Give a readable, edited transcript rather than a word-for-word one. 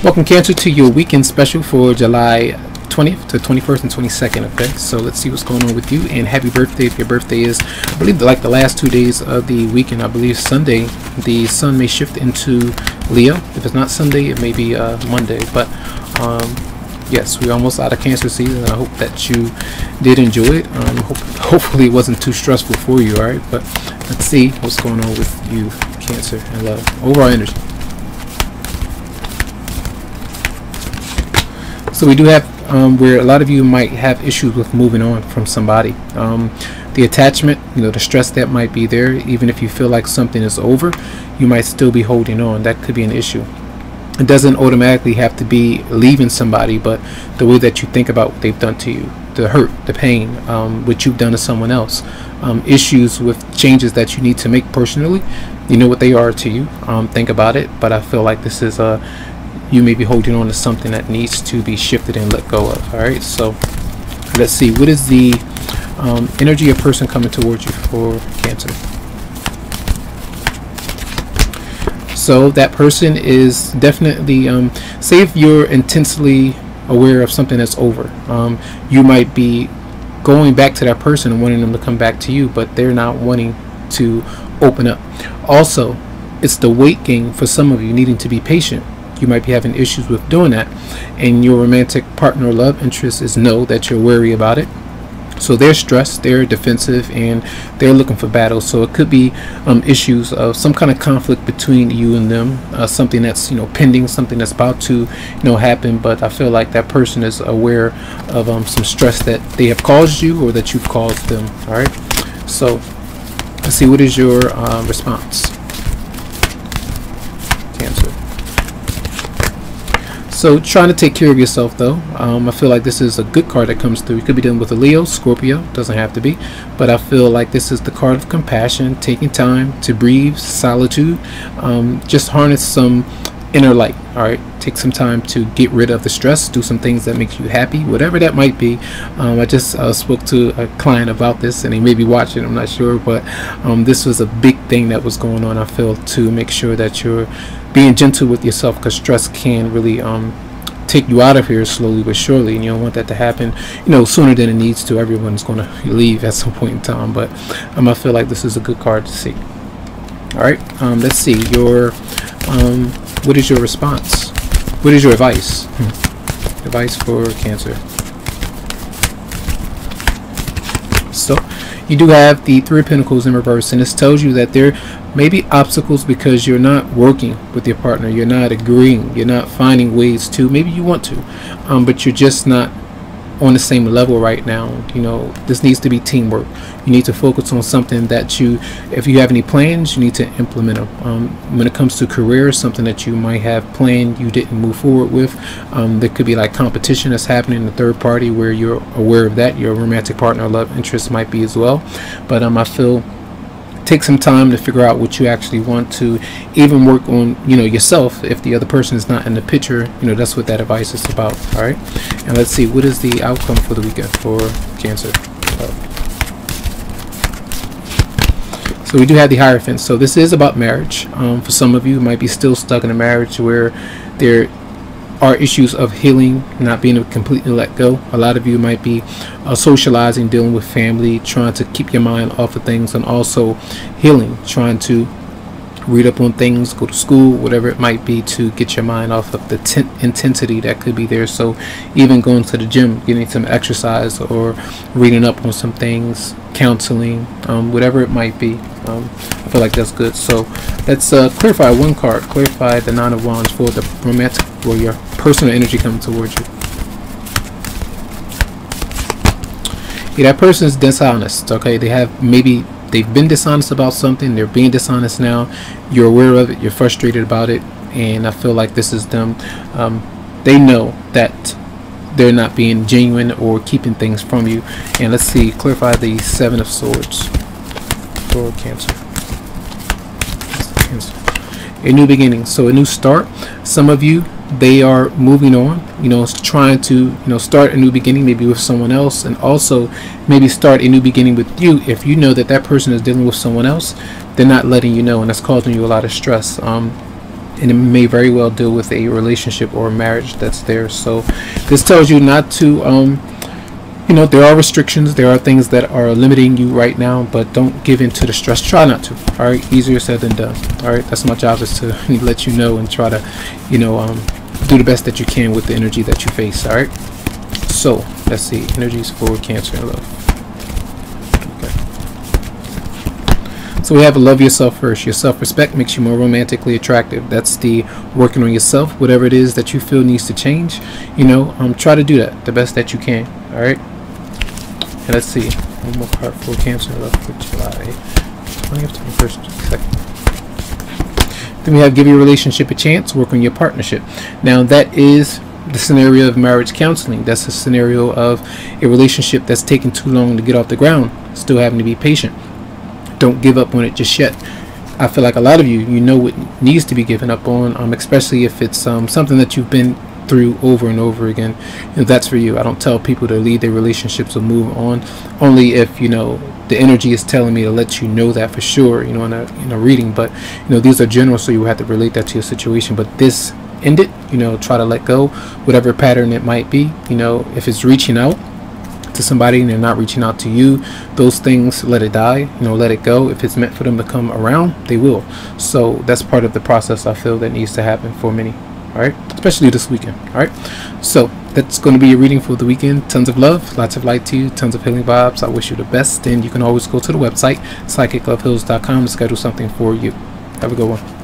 Welcome, Cancer, to your weekend special for July 20th to 21st and 22nd. Okay, so let's see what's going on with you, and happy birthday if your birthday is, I believe, like the last 2 days of the weekend. I believe Sunday the sun may shift into Leo. If it's not Sunday, it may be Monday. But yes, we're almost out of Cancer season. I hope that you did enjoy it. Hopefully it wasn't too stressful for you. All right, but let's see what's going on with you, Cancer, and love, overall energy. So we do have where a lot of you might have issues with moving on from somebody. The attachment, the stress that might be there, even if you feel like something is over, you might still be holding on. That could be an issue. It doesn't automatically have to be leaving somebody, but the way that you think about what they've done to you, the hurt, the pain, what you've done to someone else, issues with changes that you need to make personally, you know what they are to you. Think about it. But I feel like this is you may be holding on to something that needs to be shifted and let go of. All right, so let's see, what is the energy of person coming towards you for Cancer? So that person is definitely, say if you're intensely aware of something that's over, you might be going back to that person and wanting them to come back to you, but they're not wanting to open up. Also, it's the weight game for some of you, needing to be patient. You might be having issues with doing that, and your romantic partner or love interest is know that you're wary about it. So they're stressed, they're defensive, and they're looking for battle. So it could be issues of some kind of conflict between you and them, something that's pending, something that's about to happen. But I feel like that person is aware of some stress that they have caused you or that you've caused them. All right, so let's see, what is your response, Cancer? So trying to take care of yourself, though. I feel like this is a good card that comes through. You could be dealing with a Leo, Scorpio, doesn't have to be, but I feel like this is the card of compassion, taking time to breathe, solitude, just harness some inner light. All right, take some time to get rid of the stress, do some things that make you happy, whatever that might be. I just spoke to a client about this, and he may be watching, I'm not sure, but this was a big thing that was going on. I feel to make sure that you're being gentle with yourself, because stress can really take you out of here slowly but surely, and you don't want that to happen sooner than it needs to. Everyone's going to leave at some point in time, but I feel like this is a good card to see. All right, let's see your what is your response? What is your advice? Advice for Cancer. So you do have the Three of Pentacles in reverse, and this tells you that there may be obstacles because you're not working with your partner, you're not agreeing, you're not finding ways to, maybe you want to, but you're just not on the same level right now. This needs to be teamwork. You need to focus on something that if you have any plans, you need to implement them. When it comes to career, something that you might have planned you didn't move forward with, there could be like competition that's happening in the third party where you're aware of that. Your romantic partner or love interest might be as well, but I feel take some time to figure out what you actually want to, even work on yourself if the other person is not in the picture. That's what that advice is about. All right, and let's see, what is the outcome for the weekend for Cancer? So we do have the Hierophant. So this is about marriage. For some of you, might be still stuck in a marriage where there are issues of healing, not being able to completely let go. A lot of you might be socializing, dealing with family, trying to keep your mind off of things, and also healing, trying to read up on things, go to school, whatever it might be, to get your mind off of the intensity that could be there. So even going to the gym, getting some exercise, or reading up on some things, counseling, whatever it might be. I feel like that's good. So let's clarify one card. Clarify the Nine of Wands for the romantic or your personal energy coming towards you. Yeah, that person is dishonest. Okay, they've been dishonest about something, they're being dishonest now, you're aware of it, you're frustrated about it, and I feel like this is them. They know that they're not being genuine or keeping things from you. And let's see, clarify the Seven of Swords for Cancer. A new beginning, so a new start. Some of you, they are moving on, trying to start a new beginning, maybe with someone else, and also maybe start a new beginning with you. If you know that that person is dealing with someone else, they're not letting you know, and that's causing you a lot of stress. and it may very well deal with a relationship or a marriage that's there. So this tells you not to you know, there are restrictions, there are things that are limiting you right now, but don't give in to the stress. Try not to. All right, easier said than done. All right, that's my job, is to let you know and try to, you know, do the best that you can with the energy that you face. All right, so let's see, energies for Cancer and love. Okay. So we have love yourself first. Your self-respect makes you more romantically attractive. That's the working on yourself. Whatever it is that you feel needs to change, you know, try to do that the best that you can. All right. And let's see, one more card for Cancer love for July 20th, 21st, 2nd. Then we have give your relationship a chance, work on your partnership. Now that is the scenario of marriage counseling. That's a scenario of a relationship that's taking too long to get off the ground. Still having to be patient. Don't give up on it just yet. I feel like a lot of you know what needs to be given up on, especially if it's something that you've been through over and over again. You know, that's for you. I don't tell people to leave their relationships or move on, only if, you know, the energy is telling me to let you know that for sure, you know, in a reading. But, you know, these are general, so you have to relate that to your situation. But this ended, you know, try to let go, whatever pattern it might be. You know, if it's reaching out to somebody and they're not reaching out to you, those things, let it die, you know, let it go. If it's meant for them to come around, they will. So that's part of the process, I feel, that needs to happen for many. All right, especially this weekend. All right, so that's going to be your reading for the weekend. Tons of love, lots of light to you, tons of healing vibes. I wish you the best, and you can always go to the website psychicloveheals.com to schedule something for you. Have a good one.